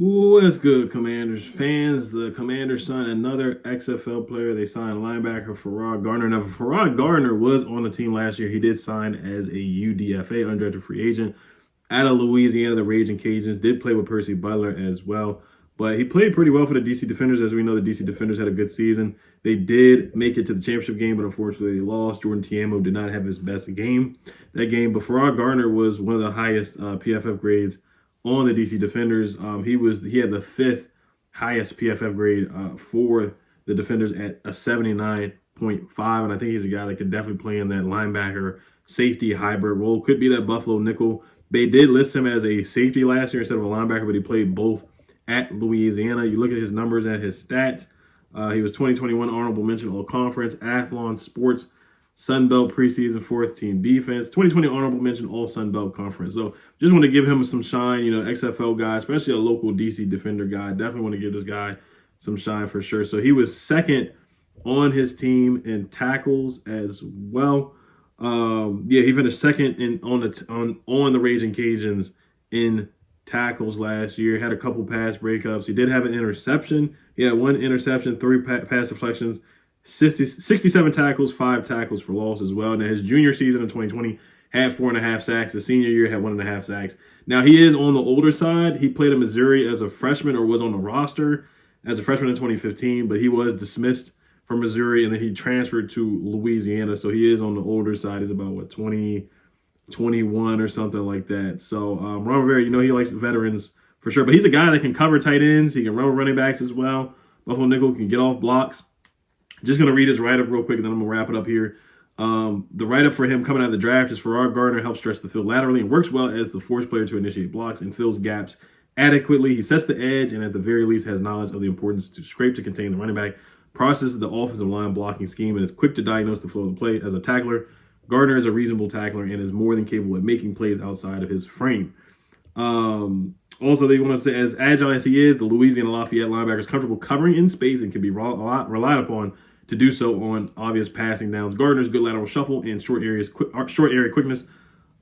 Ooh, that's good, Commanders fans. The Commanders signed another XFL player. They signed linebacker Ferrod Gardner. Now, Ferrod Gardner was on the team last year. He did sign as a UDFA, undrafted free agent, out of Louisiana. The Raging Cajuns did play with Percy Butler as well. But he played pretty well for the DC Defenders. As we know, the DC Defenders had a good season. They did make it to the championship game, but unfortunately they lost. Jordan Tiamo did not have his best game that game. But Ferrod Gardner was one of the highest PFF grades on the DC Defenders. He had the fifth highest PFF grade for the Defenders at a 79.5, and I think he's a guy that could definitely play in that linebacker safety hybrid role. Could be that Buffalo nickel. They did list him as a safety last year instead of a linebacker, but he played both at Louisiana. You look at his numbers and his stats. He was 2021 honorable mention all conference, Athlon Sports Sun Belt preseason fourth team defense, 2020 honorable mention all Sun Belt conference. So just want to give him some shine, XFL guy, especially a local DC Defender guy. Definitely want to give this guy some shine for sure. So he was second on his team in tackles as well. He finished second on the Raging Cajuns in tackles last year. Had a couple pass breakups. He did have an interception. He had one interception, three pass deflections. 67 tackles, 5 tackles for loss as well. Now, his junior season in 2020 had 4.5 sacks. The senior year had 1.5 sacks. Now, he is on the older side. He played at Missouri as a freshman or was on the roster as a freshman in 2015, but he was dismissed from Missouri, and then he transferred to Louisiana. So he is on the older side. He's about, 21 or something like that. So Ron Rivera, he likes the veterans for sure. But he's a guy that can cover tight ends. He can run with running backs as well. Buffalo nickel, can get off blocks. Just going to read his write-up real quick, and then I'm going to wrap it up here. The write-up for him coming out of the draft is Ferrod Gardner helps stretch the field laterally and works well as the fourth player to initiate blocks and fills gaps adequately. He sets the edge and at the very least has knowledge of the importance to scrape to contain the running back, processes the offensive line blocking scheme, and is quick to diagnose the flow of the play. As a tackler, Gardner is a reasonable tackler and is more than capable of making plays outside of his frame. Also, they want to say, as agile as he is, the Louisiana Lafayette linebacker is comfortable covering in space and can be relied upon to do so on obvious passing downs. Gardner's good lateral shuffle and short area quickness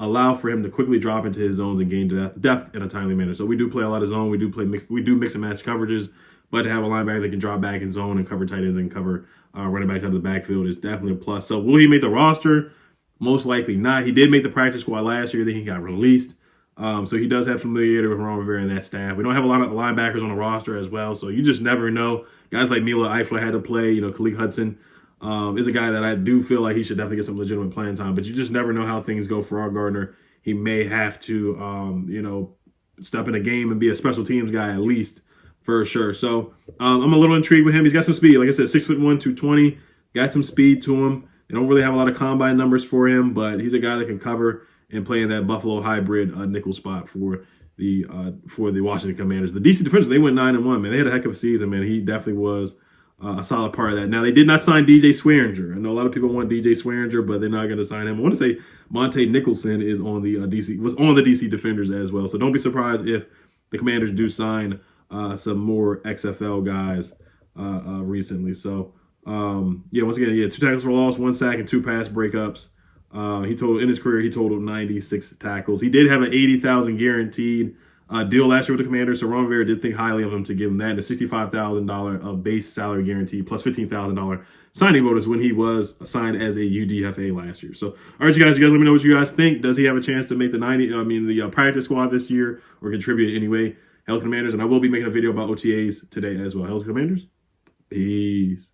allow for him to quickly drop into his zones and gain depth in a timely manner. So we do play a lot of zone. We do mix and match coverages, but to have a linebacker that can drop back in zone and cover tight ends and cover running backs out of the backfield is definitely a plus. So will he make the roster? Most likely not. He did make the practice squad last year. Then he got released. So he does have familiarity with Ron Rivera and that staff. We don't have a lot of linebackers on the roster as well, so you just never know. Guys like Mila Eifler had to play. Khalid Hudson is a guy that I do feel like he should definitely get some legitimate playing time, but you just never know how things go for our Gardner. He may have to, step in a game and be a special teams guy at least for sure. So I'm a little intrigued with him. He's got some speed. Like I said, 6'1", 220. Got some speed to him. They don't really have a lot of combine numbers for him, but he's a guy that can cover and play in that Buffalo hybrid nickel spot for the Washington Commanders. The DC Defenders, they went 9-1, man. They had a heck of a season, man. He definitely was a solid part of that. Now, they did not sign DJ Swearinger. I know a lot of people want DJ Swearinger, but they're not going to sign him. I want to say Monte Nicholson is on the was on the DC Defenders as well. So don't be surprised if the Commanders do sign some more XFL guys recently. So once again, 2 tackles for loss, 1 sack, and 2 pass breakups. In his career, he totaled 96 tackles. He did have an $80,000 guaranteed deal last year with the Commanders, so Ron Rivera did think highly of him to give him that, and a $65,000 base salary guarantee plus $15,000 signing bonus when he was signed as a UDFA last year. So, all right, you guys let me know what you guys think. Does he have a chance to make the practice squad this year or contribute anyway? Hell Commanders, and I will be making a video about OTAs today as well. Hell Commanders, peace.